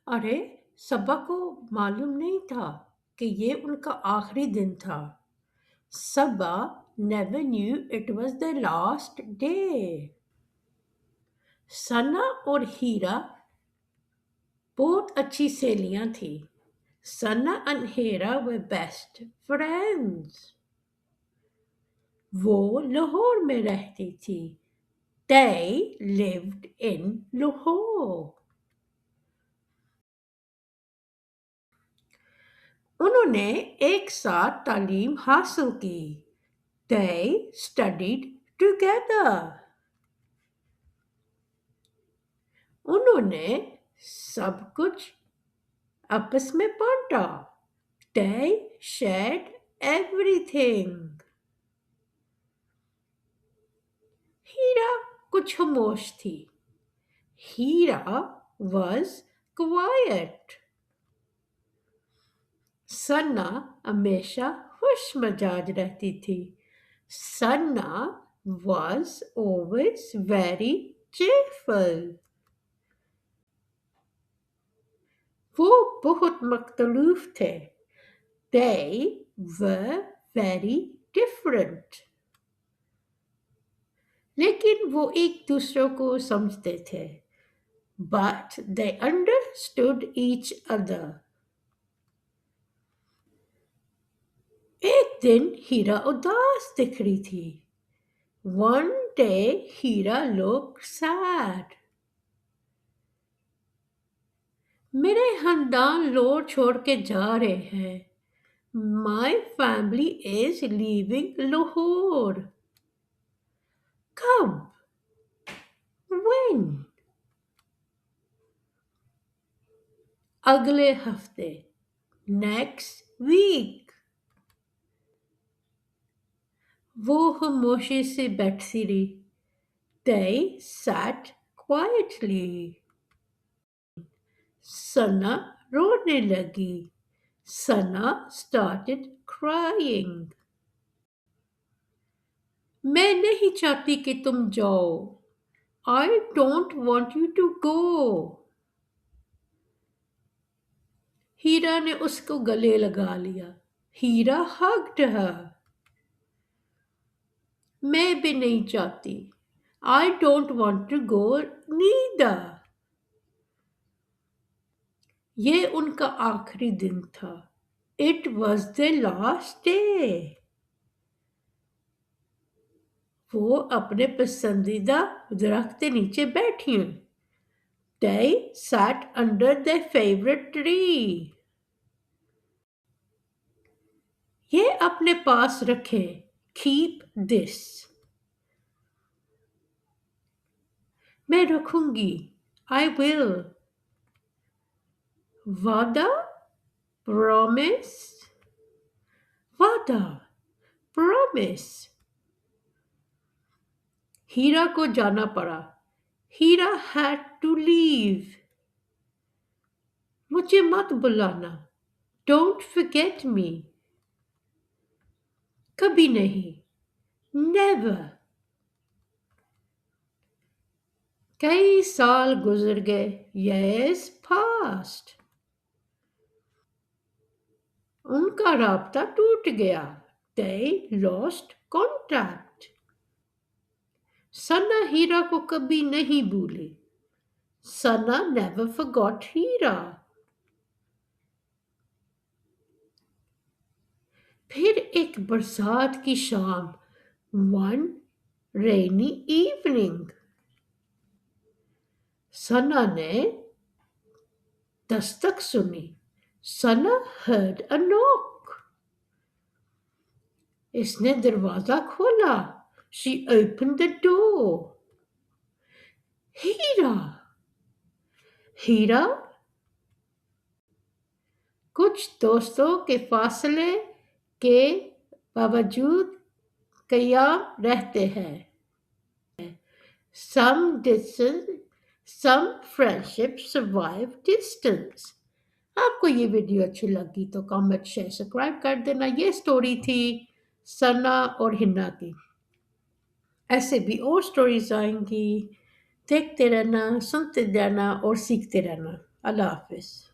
अरे, सबा को मालूम नहीं था कि ये उनका आखिरी दिन था। सबा never knew it was the last day. सना और हीरा बहुत अच्छी सहेलियां थी। सना and Heera were best friends. वो लाहौर में रहती थी। They lived in Lahore. उन्होंने एक साथ तालीम हासिल की। They studied together. उन्होंने सब कुछ आपस में बांटा। They shared everything. हीरा कुछ खामोश थी। हीरा was quiet. सन्ना हमेशा खुश मिजाज रहती थी। सन्ना was always very cheerful. वो बहुत मख्तलूफ थे। They were very different. लेकिन वो एक दूसरे को समझते थे। But they understood each other. एक दिन हीरा उदास दिख रही थी। One day हीरा looked sad. मेरे खानदान लोर छोड़ के जा रहे हैं। My family is leaving Lahore. कब? When? अगले हफ्ते। Next week. वो खामोशी से बैठी रही। They sat quietly. सना रोने लगी। सना started crying. मैं नहीं चाहती कि तुम जाओ। I don't want you to go. हीरा ने उसको गले लगा लिया। हीरा hugged her. मैं भी नहीं चाहती। I don't want to go neither. ये उनका आखिरी दिन था। It was the last day. वो अपने पसंदीदा दरख्त के नीचे बैठी हैं। They sat under their favorite tree. ये अपने पास रखें। Keep this. मैं रखूंगी। I will. वादा, promise. वादा, promise. हीरा को जाना पड़ा। हीरा had to leave. मुझे मत बुलाना। Don't forget me. कभी नहीं। Never. कई साल गुजर गए। Years passed. उनका राब्ता टूट गया। They lost contact. सना हीरा को कभी नहीं भूली। सना never forgot हीरा। फिर एक बरसात की शाम। One rainy evening. सना ने दस्तक सुनी। सना heard a knock. इसने दरवाजा खोला। She opened the door. हीरा। हीरा। कुछ दोस्तों के फासले के बावजूद कयाम रहते हैं। Some distance, some friendships survive distance. आपको ये वीडियो अच्छी लगी तो कमेंट शेयर सब्सक्राइब कर देना। ये स्टोरी थी सना और हिन्ना की। ऐसे भी और स्टोरीज आएंगी। देखते रहना, सुनते रहना और सीखते रहना। अल्लाह हाफिज।